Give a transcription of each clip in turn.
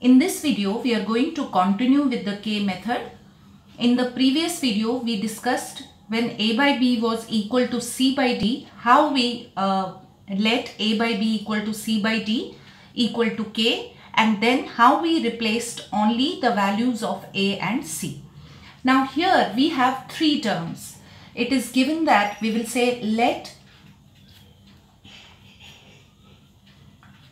In this video, we are going to continue with the K method. In the previous video, we discussed when A by B was equal to C by D, how we let A by B equal to C by D equal to K, and then how we replaced only the values of A and C. Now here we have three terms. It is given that we will say let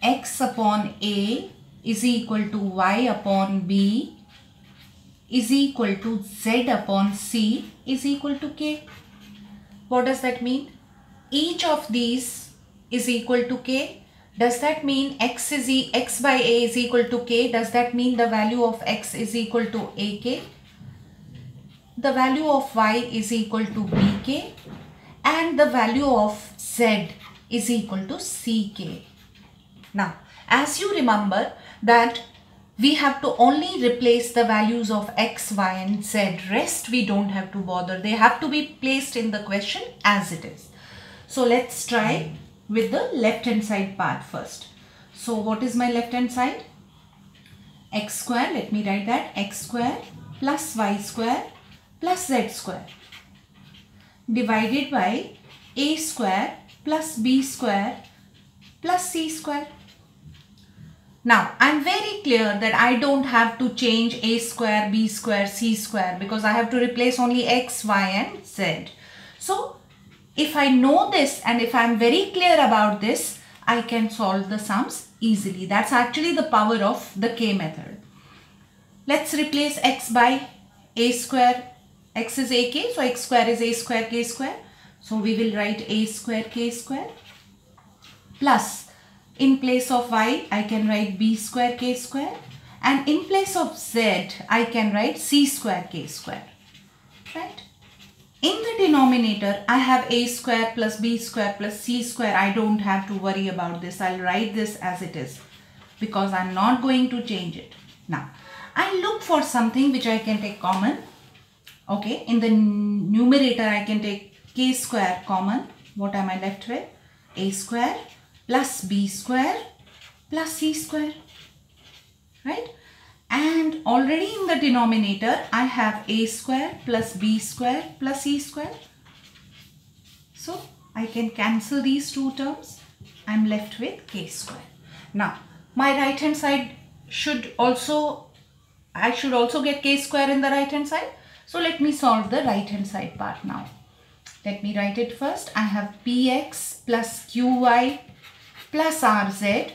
x upon A is equal to y upon B is equal to z upon C is equal to K. What does that mean? Each of these is equal to K. Does that mean x by A is equal to K? Does that mean the value of x is equal to AK? The value of y is equal to BK and the value of z is equal to CK. Now, as you remember that we have to only replace the values of x, y and z. Rest we don't have to bother. They have to be placed in the question as it is. So let's try with the left hand side part first. So what is my left hand side? X square, let me write that, x square plus y square plus z square divided by a square plus b square plus c square. Now, I am very clear that I don't have to change a square, b square, c square because I have to replace only x, y and z. So, if I know this and if I am very clear about this, I can solve the sums easily. That's actually the power of the K method. Let's replace x by a square. X is ak, so x square is a square k square. So, we will write a square k square plus in place of y, I can write b square k square, and in place of z, I can write c square k square, right? In the denominator, I have a square plus b square plus c square. I don't have to worry about this. I'll write this as it is because I'm not going to change it. Now, I look for something which I can take common. Okay, in the numerator, I can take k square common. What am I left with? A square plus b square plus c square, right? And already in the denominator, I have a square plus b square plus c square. So, I can cancel these two terms. I am left with k square. Now, my right hand side I should also get k square in the right hand side. So, let me solve the right hand side part now. Let me write it first. I have px plus qy plus rz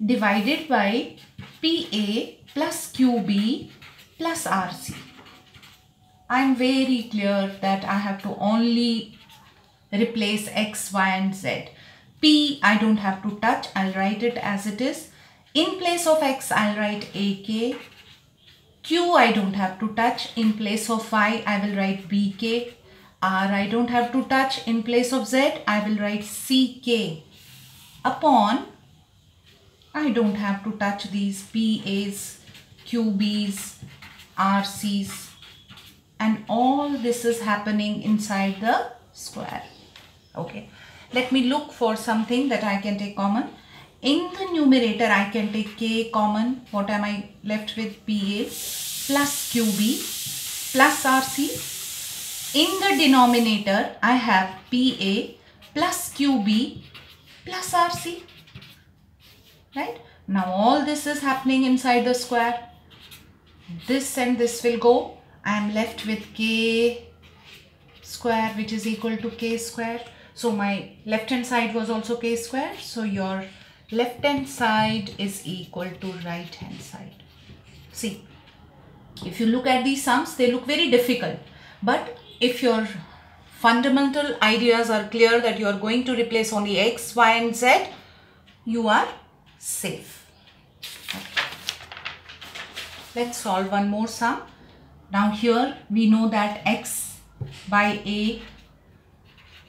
divided by PA plus QB plus RC. I am very clear that I have to only replace X, Y and Z. P I don't have to touch. I'll write it as it is. In place of X, I'll write AK. Q I don't have to touch. In place of Y, I will write BK. R I don't have to touch. In place of Z, I will write CK. Upon, I don't have to touch these PAs, QBs, RCs, and all this is happening inside the square. Okay, let me look for something that I can take common. In the numerator, I can take K common. What am I left with? PA plus QB plus RC. In the denominator, I have PA plus QB plus RC, right? Now all this is happening inside the square. This and this will go. I am left with k square, which is equal to k square. So my left hand side was also k square. So your left hand side is equal to right hand side. See, if you look at these sums, they look very difficult. But if your fundamental ideas are clear that you are going to replace only x, y and z, you are safe. Okay. Let's solve one more sum. Now here we know that x by a,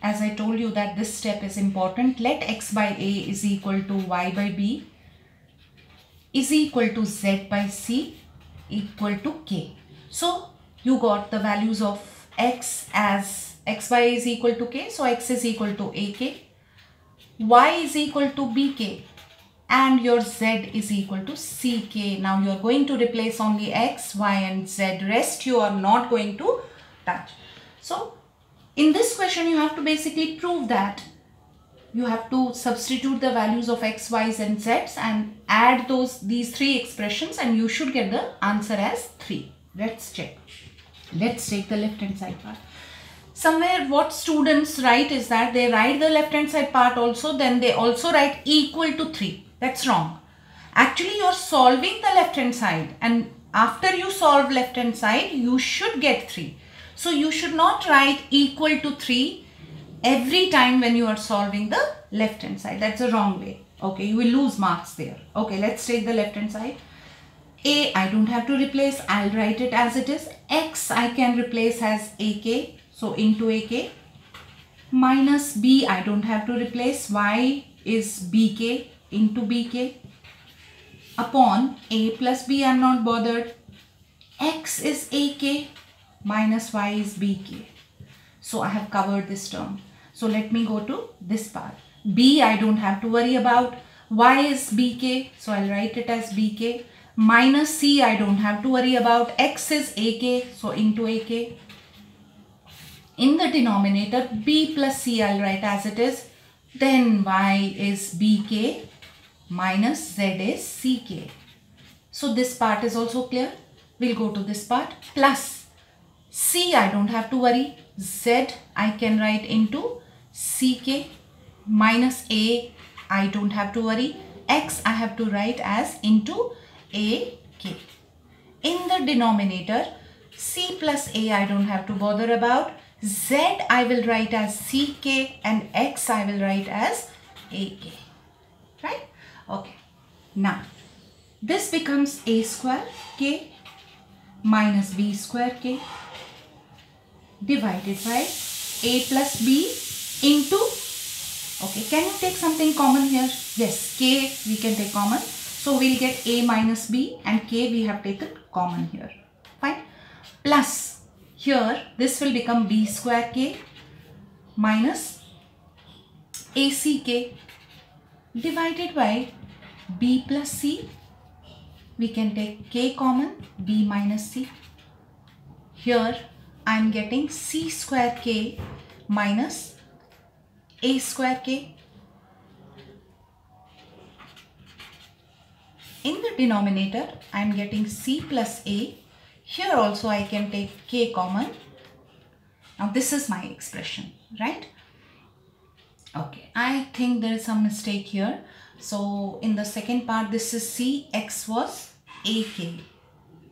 as I told you that this step is important. Let x by a is equal to y by b is equal to z by c equal to k. So you got the values of x as x by a is equal to k. So x is equal to ak. Y is equal to bk. and your z is equal to ck. Now you are going to replace only x, y and z. Rest you are not going to touch. So in this question you have to basically prove that you have to substitute the values of x, y's and z's and add these three expressions and you should get the answer as 3. Let's check. Let's take the left hand side part. Somewhere what students write is that they write the left hand side part also, then they also write equal to 3. That's wrong. Actually you are solving the left hand side and after you solve left hand side you should get 3. So you should not write equal to 3 every time when you are solving the left hand side. That's a wrong way. Okay, you will lose marks there. Okay, let's take the left hand side. A I don't have to replace, I'll write it as it is. X I can replace as AK, so into AK. Minus B I don't have to replace, Y is BK into BK. Upon A plus B I'm not bothered. X is AK minus Y is BK. So I have covered this term. So let me go to this part. B I don't have to worry about. Y is BK, so I'll write it as BK. Minus C I don't have to worry about. X is AK, so into AK. In the denominator, B plus C I'll write as it is. Then Y is BK minus Z is CK. So this part is also clear. We'll go to this part. Plus C I don't have to worry. Z I can write into CK minus A I don't have to worry. X I have to write as into AK. In the denominator, C plus A I don't have to bother about. Z I will write as CK and X I will write as AK. Right? Okay. Now, this becomes A square K minus B square K divided by A plus B into, okay, can you take something common here? Yes, K we can take common. So we'll get A minus B and K we have taken common here. Fine. Plus here this will become B square K minus ACK divided by B plus C. We can take K common, B minus C. Here I am getting C square K minus A square K. In the denominator, I am getting C plus A. Here also I can take K common. Now this is my expression, right? Okay, I think there is some mistake here. So in the second part, this is C, X was AK.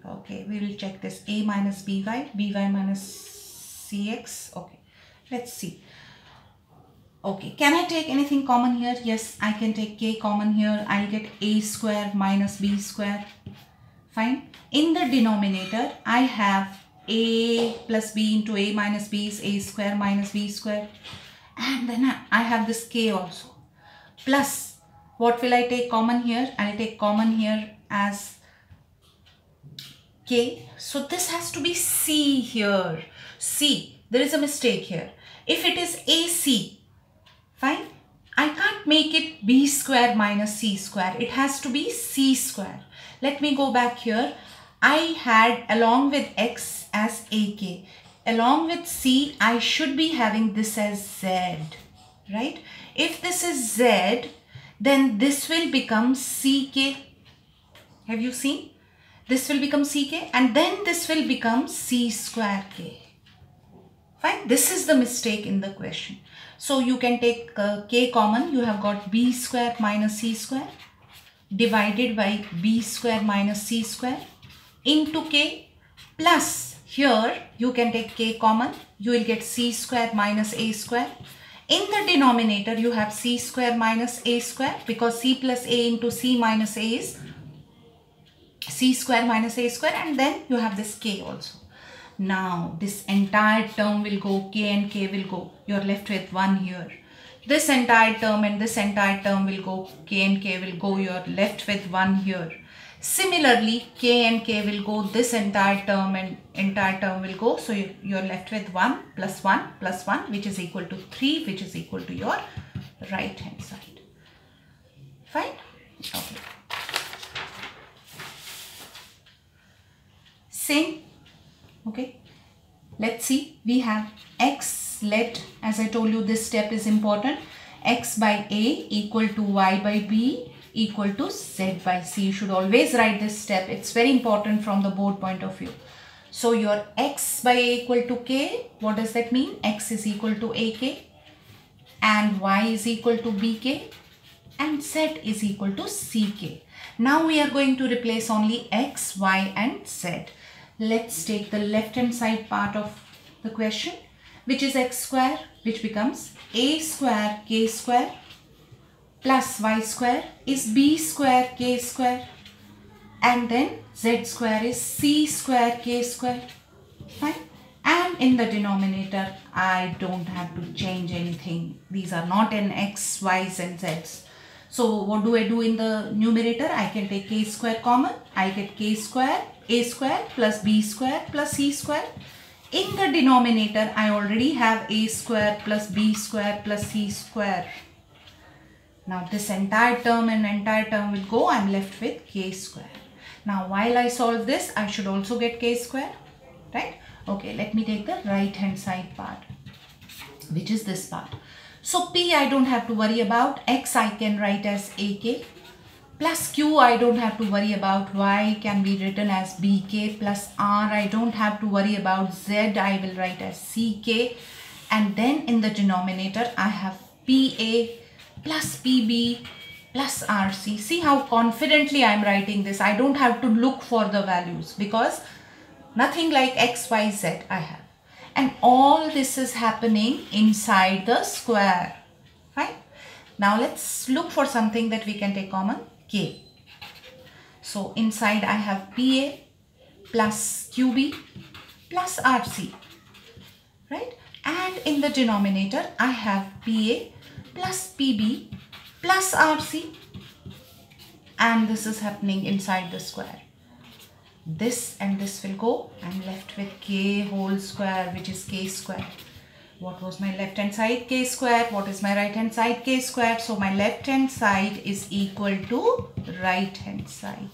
Okay, we will check this. A minus BY, BY minus CX. Okay, let's see. Okay, can I take anything common here? Yes, I can take K common here. I'll get A square minus B square. Fine. In the denominator, I have A plus B into A minus B is A square minus B square. And then I have this K also. Plus, what will I take common here? I'll take common here as K. So this has to be C here. C. There is a mistake here. If it is AC, fine. I can't make it B square minus C square. It has to be C square. Let me go back here. I had along with X as AK. Along with C, I should be having this as Z, right? If this is Z, then this will become CK. Have you seen? This will become CK and then this will become C square K. Fine. This is the mistake in the question. So you can take K common. You have got B square minus C square divided by B square minus C square into K plus here you can take K common. You will get C square minus A square. In the denominator you have C square minus A square because C plus A into C minus A is C square minus A square and then you have this K also. Now this entire term will go, K and K will go. You are left with 1 here. This entire term and this entire term will go, K and K will go. You are left with 1 here. Similarly, K and K will go. This entire term and entire term will go. So you are left with 1 plus 1 which is equal to 3 which is equal to your right hand side. Fine. Okay. Same. Okay. Let's see. We have x, as I told you, this step is important. X by A equal to y by B equal to z by C. You should always write this step. It's very important from the board point of view. So your x by A equal to k, what does that mean? X is equal to AK and y is equal to BK and z is equal to CK. Now we are going to replace only x, y and z. Let's take the left hand side part of the question, which is x square, which becomes a square k square plus y square is b square k square, and then z square is c square k square. Fine. And in the denominator, I don't have to change anything. These are not in x, y's and z's. So what do I do in the numerator? I can take k square common. I get k square, a square plus b square plus c square. In the denominator, I already have a square plus b square plus c square. Now this entire term and entire term will go. I'm left with k square. Now while I solve this, I should also get k square, right? Okay, let me take the right hand side part, which is this part. So P I don't have to worry about. X I can write as AK plus Q I don't have to worry about. Y can be written as BK plus R I don't have to worry about. Z I will write as CK, and then in the denominator I have PA plus PB plus RC. See how confidently I am writing this. I don't have to look for the values because nothing like X, Y, Z I have. And all this is happening inside the square. Fine. Now let's look for something that we can take common. K. So inside I have PA plus QB plus RC. Right. And in the denominator I have PA plus PB plus RC. And this is happening inside the square. This and this will go. I'm left with k whole square, which is k square. What was my left hand side? K square. What is my right hand side? K square. So my left hand side is equal to right hand side.